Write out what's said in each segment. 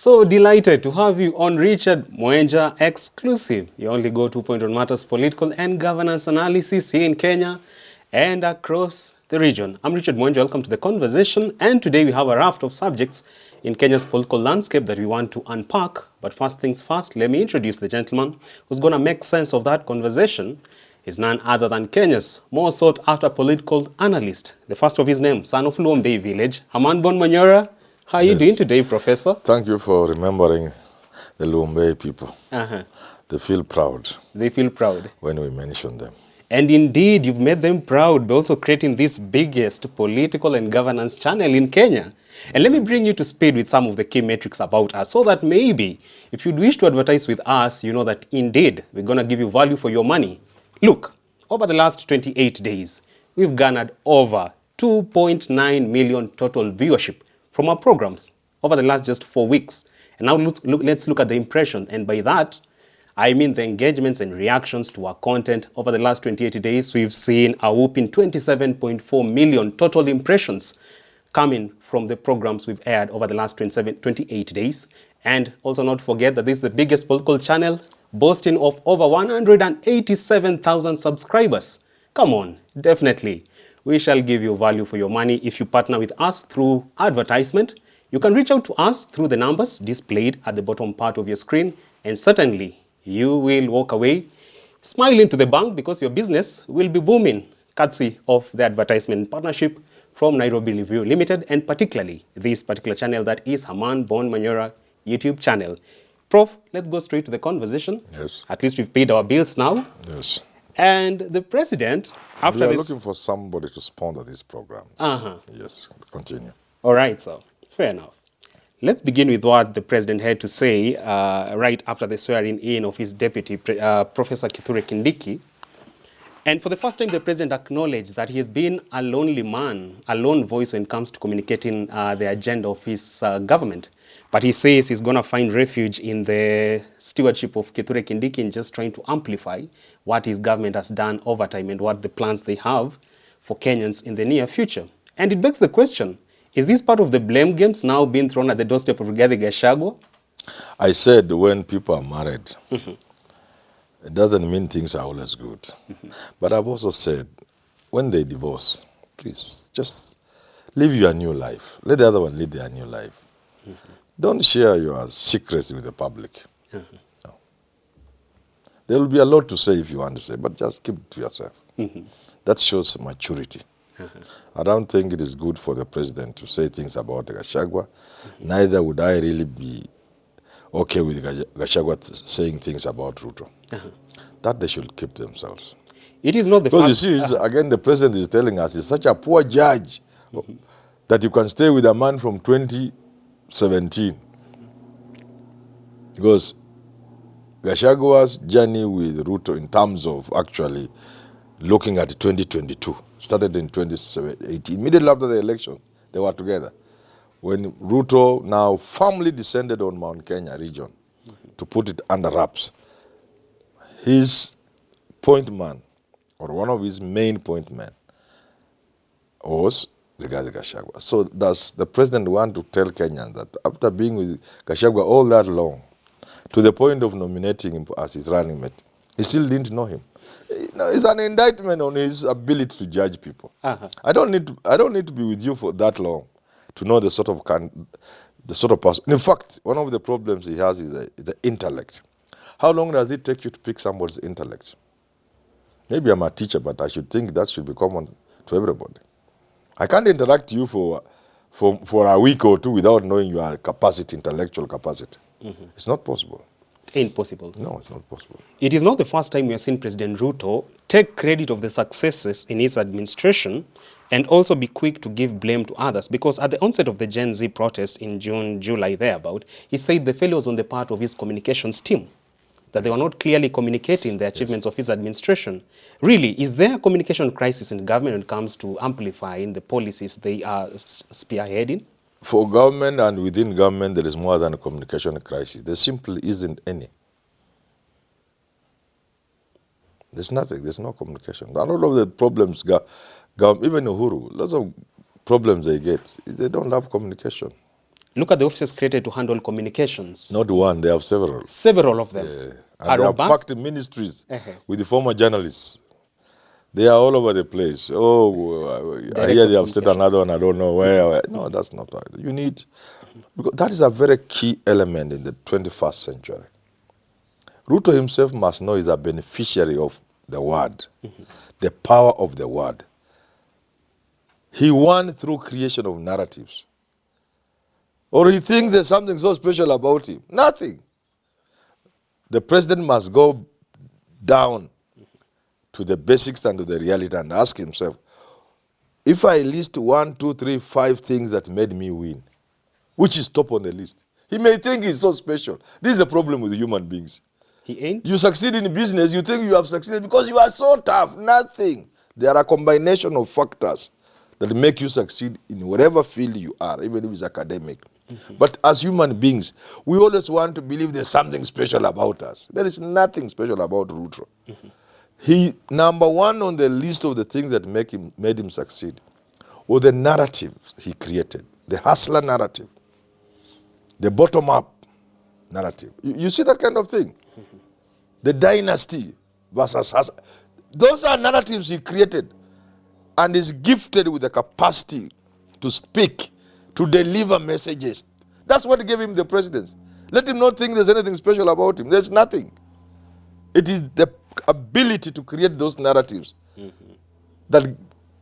So delighted to have you on Richard Mwenja Exclusive. You only go 2 point on matters political and governance analysis here in Kenya and across the region. I'm Richard Mwenja, welcome to the conversation, and today we have a raft of subjects in Kenya's political landscape that we want to unpack. But first things first, let me introduce the gentleman who's going to make sense of that conversation. Is none other than Kenya's more sought after political analyst, the first of his name, son of Luombei village, Herman Manyora. How are you doing today, Professor? Thank you for remembering the Luombei people. They feel proud. They feel proud. When we mention them. And indeed, you've made them proud by also creating this biggest political and governance channel in Kenya. And let me bring you to speed with some of the key metrics about us so that maybe if you'd wish to advertise with us, you know that indeed we're going to give you value for your money. Look, over the last 28 days, we've garnered over 2.9 million total viewership from our programs over the last just 4 weeks. And now let's look at the impression. And by that, I mean the engagements and reactions to our content. Over the last 28 days, we've seen a whopping 27.4 million total impressions coming from the programs we've aired over the last 28 days. And also not forget that this is the biggest political channel, boasting of over 187,000 subscribers. Come on, definitely. We shall give you value for your money if you partner with us through advertisement. You can reach out to us through the numbers displayed at the bottom part of your screen, and certainly you will walk away smiling to the bank because your business will be booming, courtesy of the advertisement partnership from Nairobi Review Limited, and particularly this particular channel that is Herman Manyora YouTube channel. Prof, let's go straight to the conversation. Yes. At least we've paid our bills now. Yes. And the president, after we are this... looking for somebody to sponsor this program. Yes, continue. All right, sir. Fair enough. Let's begin with what the president had to say right after the swearing in of his deputy, Professor Kithure Kindiki. And for the first time, the president acknowledged that he has been a lonely man, a lone voice when it comes to communicating the agenda of his government. But he says he's going to find refuge in the stewardship of Kithure Kindiki and just trying to amplify what his government has done over time and what the plans they have for Kenyans in the near future. And it begs the question, is this part of the blame games now being thrown at the doorstep of Rigathi Gachagua? I said when people are married, it doesn't mean things are always good. But I've also said, when they divorce, please, just live your new life. Let the other one live their new life. Don't share your secrets with the public. No. There will be a lot to say if you want to say, but just keep it to yourself. That shows maturity. I don't think it is good for the president to say things about Gachagua. Neither would I really be okay with Gachagua saying things about Ruto. That they should keep themselves. It is not the because first... you see, again, the president is telling us he's such a poor judge that you can stay with a man from 2017. Because Gachagua's journey with Ruto in terms of actually looking at 2022 started in 2018. Immediately after the election, they were together. When Ruto now firmly descended on Mount Kenya region to put it under wraps, his point man, or one of his main point men, was Rigathi Gachagua. So does the president want to tell Kenyans that after being with Gachagua all that long, to the point of nominating him as his running mate, he still didn't know him? It's an indictment on his ability to judge people. I don't need to be with you for that long to know the sort of person. In fact, one of the problems he has is the intellect. How long does it take you to pick somebody's intellect? Maybe I'm a teacher, but I should think that should be common to everybody. I can't interact with you for a week or two without knowing your capacity, intellectual capacity. It's not possible. Ain't possible. No, it's not possible. It is not the first time we have seen President Ruto take credit of the successes in his administration and also be quick to give blame to others, because at the onset of the Gen Z protests in June, July thereabout, he said the failure was on the part of his communications team, that they were not clearly communicating the achievements of his administration. Really, is there a communication crisis in government when it comes to amplifying the policies they are spearheading? For government and within government, there is more than a communication crisis. There simply isn't any. There's nothing. There's no communication. And all of the problems, even Uhuru, lots of problems they get, they don't have communication. Look at the offices created to handle communications. Not one, they have several. Several of them And are they have robust. packed ministries with the former journalists. They are all over the place. Oh, I hear they have said another one, I don't know where. No, that's not right. You need, because that is a very key element in the 21st century. Ruto himself must know he's a beneficiary of the word, the power of the word. He won through creation of narratives. Or he thinks there's something so special about him. Nothing. The president must go down to the basics and to the reality and ask himself, if I list 1, 2, 3, 5 things that made me win, which is top on the list, he may think he's so special. This is a problem with human beings. He ain't. You succeed in business, you think you have succeeded because you are so tough. Nothing. There are a combination of factors that make you succeed in whatever field you are, even if it's academic. But as human beings, we always want to believe there's something special about us. There is nothing special about Ruto. He, number one on the list of the things that made him succeed was the narrative he created, the hustler narrative, the bottom-up narrative. You see that kind of thing? The dynasty versus hustler. Those are narratives he created and is gifted with the capacity to speak, to deliver messages. That's what gave him the presidency. Let him not think there's anything special about him. There's nothing. It is the ability to create those narratives that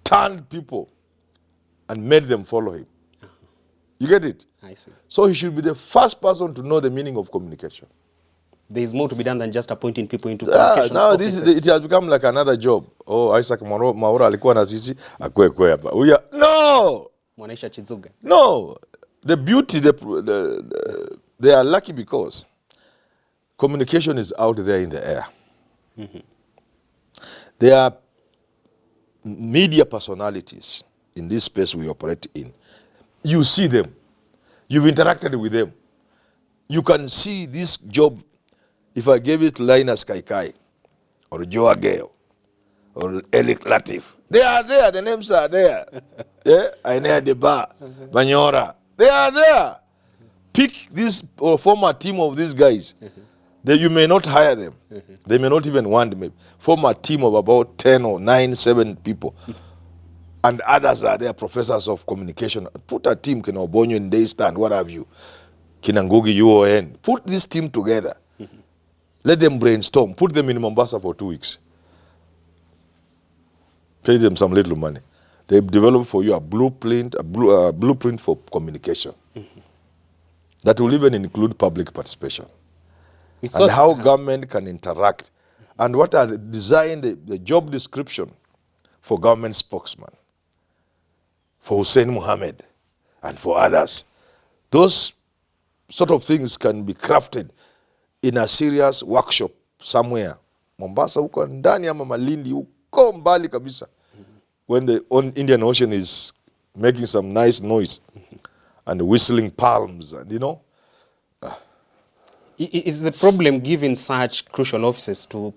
turned people and made them follow him. You get it? I see. So he should be the first person to know the meaning of communication. There is more to be done than just appointing people into communications Now offices. it has become like another job. Oh, Isaac Manyora alikuwa na sisi akwe hapa. No! Mwanaisha Chizuga. No. The beauty, they are lucky because communication is out there in the air. There are media personalities in this space we operate in. You see them. You've interacted with them. You can see this job, if I gave it to Linus Kaikai, or Joe Ageo, or Elik Latif. They are there, the names are there. Yeah? Ainea Deba, Manyora. They are there. Pick this or form a team of these guys. You may not hire them. They may not even want them. Form a team of about 10 or 9, 7 people. And others are there, professors of communication. Put a team, Bonyo and Daystand, what have you. Kinangugi, UON. Put this team together. Let them brainstorm. Put them in Mombasa for 2 weeks. Pay them some little money. They develop for you a blueprint, blueprint for communication. That will even include public participation. And how government can interact. And what are the job description for government spokesman, for Hussein Mohammed, and for others. Those sort of things can be crafted in a serious workshop somewhere. Mombasa huko ndani ama Malindi huko mbali kabisa. When the Indian Ocean is making some nice noise and whistling palms, and Is the problem giving such crucial offices to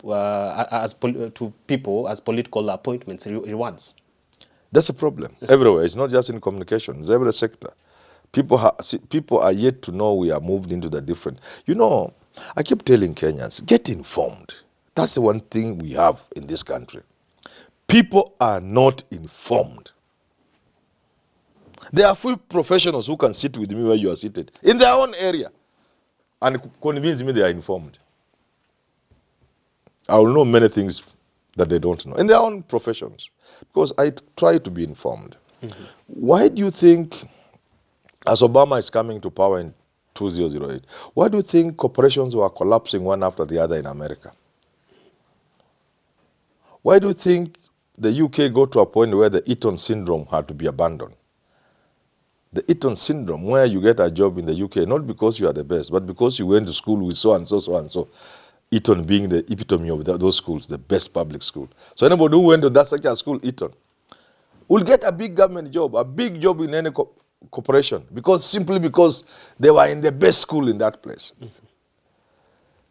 people as political appointments rewards? That's a problem everywhere. It's not just in communication. It's every sector. People are yet to know we are moved into the different. I keep telling Kenyans, get informed. That's the one thing we have in this country. People are not informed. There are few professionals who can sit with me where you are seated in their own area and convince me they are informed. I will know many things that they don't know in their own professions because I try to be informed. Why do you think, as Obama is coming to power in 2008, why do you think corporations were collapsing one after the other in America? Why do you think the UK got to a point where the Eton syndrome had to be abandoned? The Eton syndrome, where you get a job in the UK, not because you are the best, but because you went to school with so-and-so, so-and-so. Eton being the epitome of those schools, the best public school. So anybody who went to such a school, Eton, will get a big government job, a big job in any corporation, simply because they were in the best school in that place.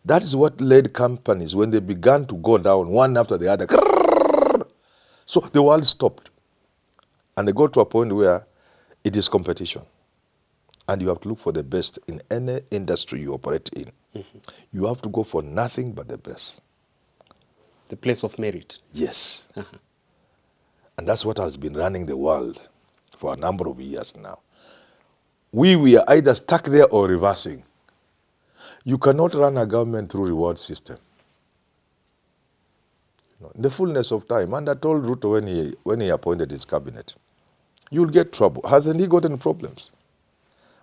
That is what led companies, when they began to go down one after the other. So the world stopped. And they got to a point where it is competition. And you have to look for the best in any industry you operate in. You have to go for nothing but the best. The place of merit. Yes. And that's what has been running the world for a number of years now. We are either stuck there or reversing. You cannot run a government through reward system. In the fullness of time, and I told Ruto when he appointed his cabinet, you'll get trouble. Hasn't he gotten problems?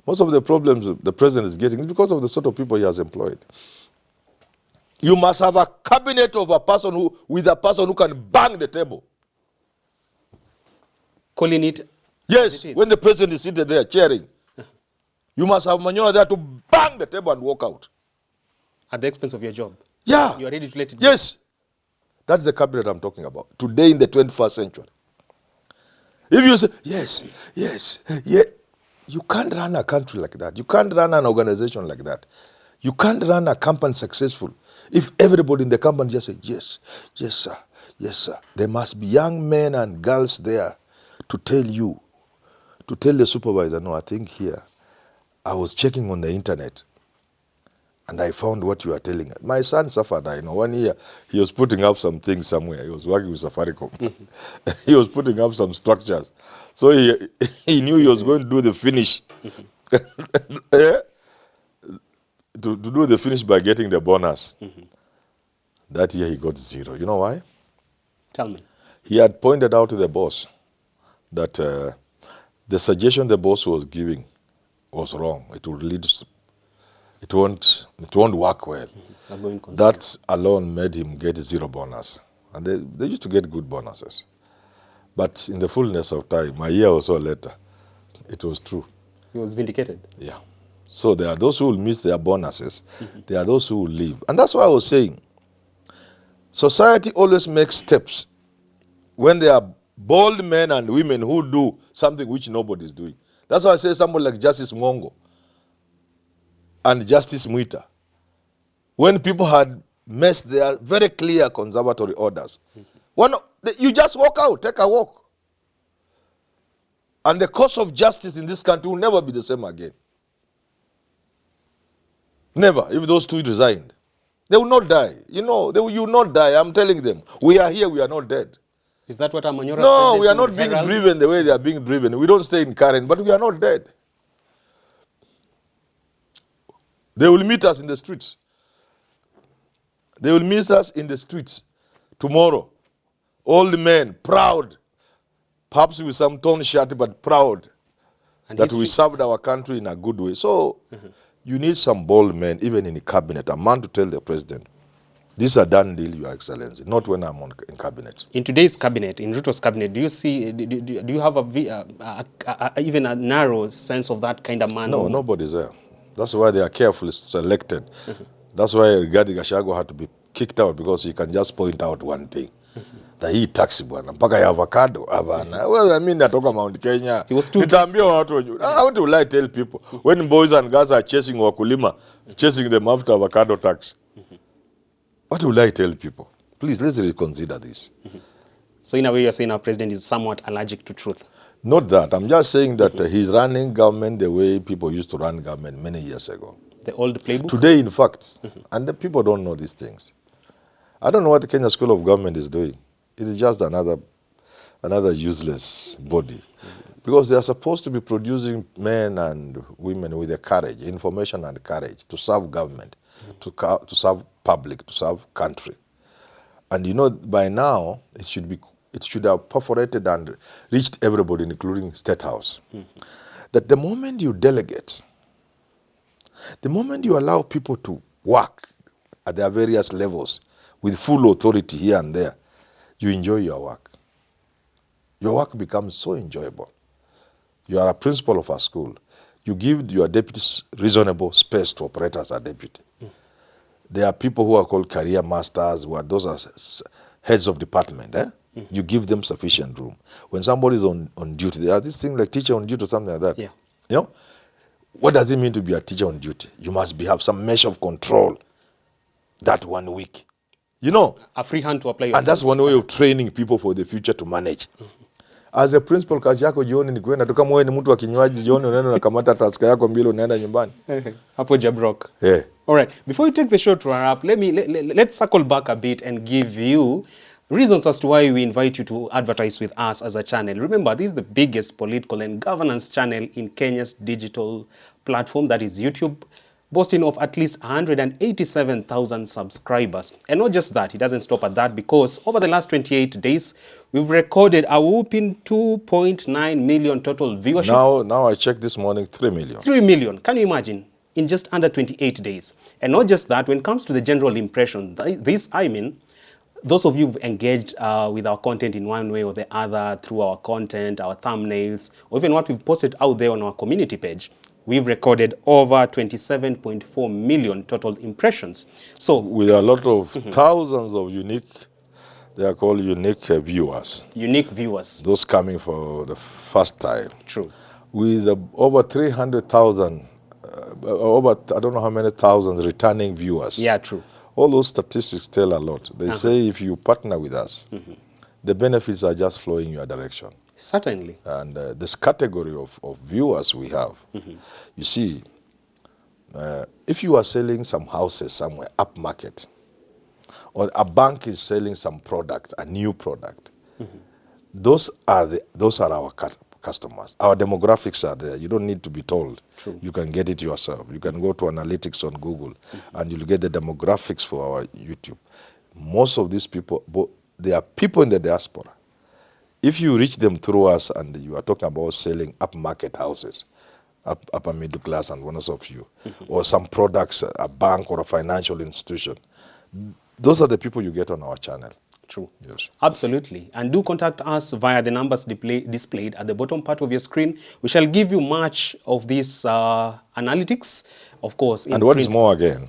Most of the problems the president is getting is because of the sort of people he has employed. You must have a cabinet of a person with a person who can bang the table. Calling it. Yes, when the president is seated there cheering, you must have Manyora there to bang the table and walk out. At the expense of your job. Yeah. You are ready to let it go. Yes. That's the cabinet I'm talking about. Today in the 21st century. If you say, yes, you can't run a country like that. You can't run an organization like that. You can't run a company successful if everybody in the company just say, yes, sir, yes, sir. There must be young men and girls there to tell the supervisor, no, I think here, I was checking on the internet and I found what you are telling. My son suffered. 1 year, he was putting up some things somewhere. He was working with Safaricom. He was putting up some structures. So he knew he was going to do the finish. To do the finish by getting the bonus. That year he got 0. You know why? Tell me. He had pointed out to the boss that the suggestion the boss was giving was wrong. It would lead to, it won't work well. That alone made him get 0 bonus. And they used to get good bonuses. But in the fullness of time, a year or so later, it was true. He was vindicated. Yeah. So there are those who will miss their bonuses. There are those who will leave. And that's why I was saying, society always makes steps when there are bold men and women who do something which nobody is doing. That's why I say somebody like Justice Mwongo and Justice Mwita, when people had messed their very clear conservatory orders, you just walk out, take a walk. And the course of justice in this country will never be the same again. Never, if those two resigned. They will not die. You will not die. I'm telling them. We are here, we are not dead. Is that what Manyora? No, we are not being driven the way they are being driven. We don't stay in Karen, but we are not dead. They will meet us in the streets. They will meet us in the streets tomorrow. Old men, proud. Perhaps with some torn shirt, but proud. And that we served our country in a good way. So, you need some bold men, even in the cabinet. A man to tell the president, this is a done deal, Your Excellency, not when I'm in cabinet. In today's cabinet, in Ruto's cabinet, do you see, do you have even a narrow sense of that kind of man? No, nobody's there. That's why they are carefully selected. That's why Rigathi Gachagua had to be kicked out, because he can just point out one thing. That he taxi bwana mpaka ya avocado avana. Well, I mean, natoka Mount Kenya. He was too. How will I tell people when boys and girls are chasing wakulima, chasing them after avocado tax? What will I tell people? Please, let's reconsider this. So in a way, you're saying our president is somewhat allergic to truth. Not that. I'm just saying that he's running government the way people used to run government many years ago. The old playbook? Today, in fact. And the people don't know these things. I don't know what the Kenya School of Government is doing. It is just another useless body. Because they are supposed to be producing men and women with the courage, information and courage to serve government, to serve public, to serve country. And by now, it should have perforated and reached everybody, including State House. That the moment you delegate, the moment you allow people to work at their various levels with full authority here and there, you enjoy your work. Your work becomes so enjoyable. You are a principal of a school. You give your deputies reasonable space to operate as a deputy. There are people who are called career masters, those are heads of department. You give them sufficient room. When somebody is on duty, there are these things like teacher on duty or something like that. Yeah. What does it mean to be a teacher on duty? You must have some measure of control that 1 week. A free hand to apply yourself. And that's one way of training people for the future to manage. As a principal, kazi yako jioni ni kuenda tu. Kama wewe ni mtu wa kinywaji, jioni unaenda unakamata taska yako mbili unaenda nyumbani. Hapo Jabrok. Yeah. All right. Before we take the show to wrap up, let's circle back a bit and give you reasons as to why we invite you to advertise with us as a channel. Remember, this is the biggest political and governance channel in Kenya's digital platform, that is YouTube, boasting of at least 187,000 subscribers. And not just that, it doesn't stop at that, because over the last 28 days, we've recorded a whopping 2.9 million total viewership. Now I checked this morning, 3 million. 3 million. Can you imagine? In just under 28 days. And not just that, when it comes to the general impression, those of you who've engaged with our content in one way or the other, through our content, our thumbnails, or even what we've posted out there on our community page, we've recorded over 27.4 million total impressions. So with a lot of thousands of they are called unique viewers. Unique viewers. Those coming for the first time. True. With over 300,000, I don't know how many thousands returning viewers. Yeah, true. All those statistics tell a lot. They say if you partner with us, the benefits are just flowing your direction. Certainly. And this category of viewers we have, you see, if you are selling some houses somewhere, up market, or a bank is selling some product, a new product, those are our customers. Our demographics are there. You don't need to be told. True. You can get it yourself. You can go to analytics on Google and you'll get the demographics for our YouTube. Most of these people, they are people in the diaspora. If you reach them through us and you are talking about selling upmarket houses, upper middle class and one of you, or some products, a bank or a financial institution, those are the people you get on our channel. True. Yes. Absolutely. And do contact us via the numbers displayed at the bottom part of your screen. We shall give you much of this analytics, of course. And what is more again,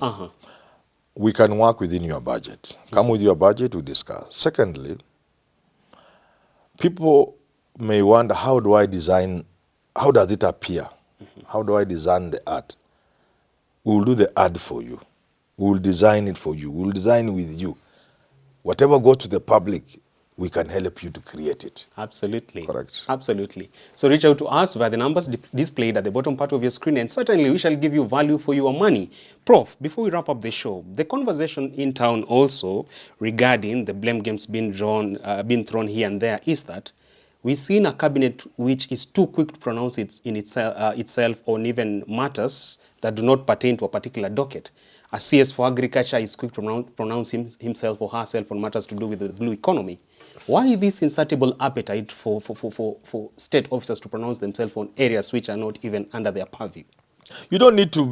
we can work within your budget. Come with your budget, we discuss. Secondly, people may wonder, how do I design, how does it appear? How do I design the art? We will do the ad for you. We will design it for you. We will design with you. Whatever goes to the public, we can help you to create it. Absolutely. Correct. Absolutely. So reach out to us via the numbers displayed at the bottom part of your screen, and certainly we shall give you value for your money. Prof, before we wrap up the show, the conversation in town also regarding the blame games being thrown here and there is that we've seen a cabinet which is too quick to pronounce itself on even matters that do not pertain to a particular docket. A CS for agriculture is quick to pronounce himself or herself on matters to do with the blue economy. Why this insatiable appetite for state officers to pronounce themselves on areas which are not even under their purview? You don't need to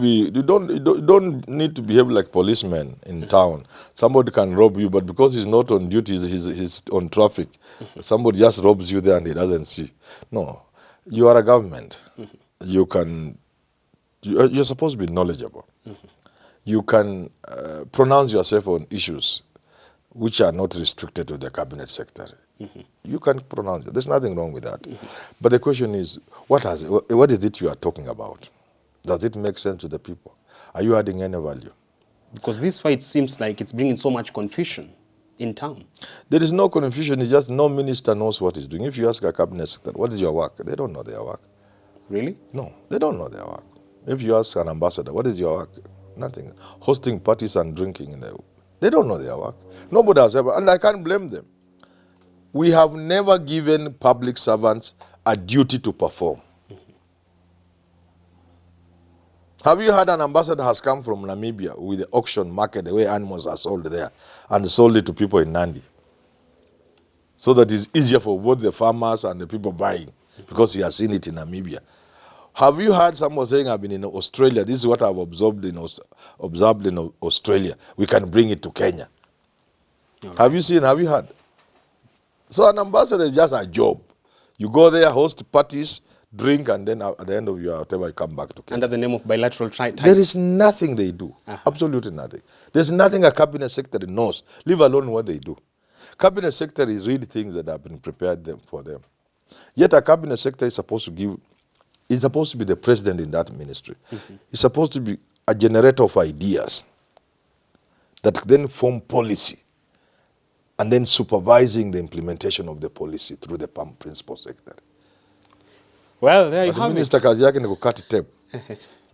behave like policemen in town. Somebody can rob you, but because he's not on duty, he's on traffic. Somebody just robs you there and he doesn't see. No, you are a government. You're supposed to be knowledgeable. You can pronounce yourself on issues which are not restricted to the cabinet sector. You can pronounce it. There's nothing wrong with that. But the question is, what is it you are talking about? Does it make sense to the people? Are you adding any value? Because this fight seems like it's bringing so much confusion in town. There is no confusion. It's just no minister knows what he's doing. If you ask a cabinet secretary, what is your work? They don't know their work. Really? No, they don't know their work. If you ask an ambassador, what is your work? Nothing. Hosting parties and drinking. They don't know their work. Nobody has ever, and I can't blame them. We have never given public servants a duty to perform. Have you had an ambassador has come from Namibia with the auction market, the way animals are sold there, and sold it to people in Nandi? So that it's easier for both the farmers and the people buying, because he has seen it in Namibia. Have you heard someone saying, I've been in Australia, this is what I've observed in Australia, we can bring it to Kenya? Right. Have you heard? So an ambassador is just a job. You go there, host parties, drink, and then at the end of your whatever, you come back to Kenya. Under the name of bilateral ties. There is nothing they do. Absolutely nothing. There's nothing a cabinet secretary knows, leave alone what they do. Cabinet secretaries read things that have been prepared for them. Yet a cabinet secretary is supposed to be the president in that ministry. He's supposed to be a generator of ideas that then form policy. and then supervising the implementation of the policy through the principal secretary. Well, there you But the have minister kazi yake ni kukata tape.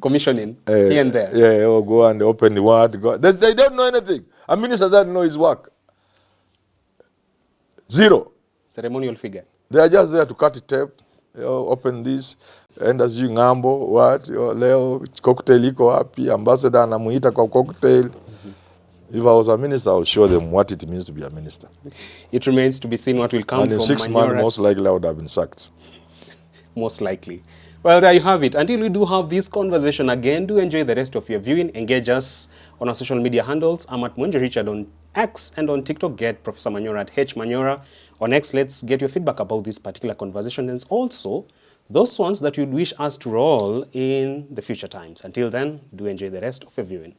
Commissioning here and there. Yeah, or go and open the word. They don't know anything. A minister doesn't know his work. Zero. Ceremonial figure. They are just there to cut the tape, open this, and as you ngambo, what, leo, cocktail iko wapi, ambassador anamuita kwa cocktail. If I was a minister, I would show them what it means to be a minister. It remains to be seen what will come and from in 6 months, most likely I would have been sacked. Most likely. Well, there you have it. Until we do have this conversation again, do enjoy the rest of your viewing. Engage us on our social media handles. I'm at Mwenje Richard on X, and on TikTok, get Professor Manyora at H Manyora. On X, let's get your feedback about this particular conversation, and also those ones that you'd wish us to roll in the future times. Until then, do enjoy the rest of your viewing.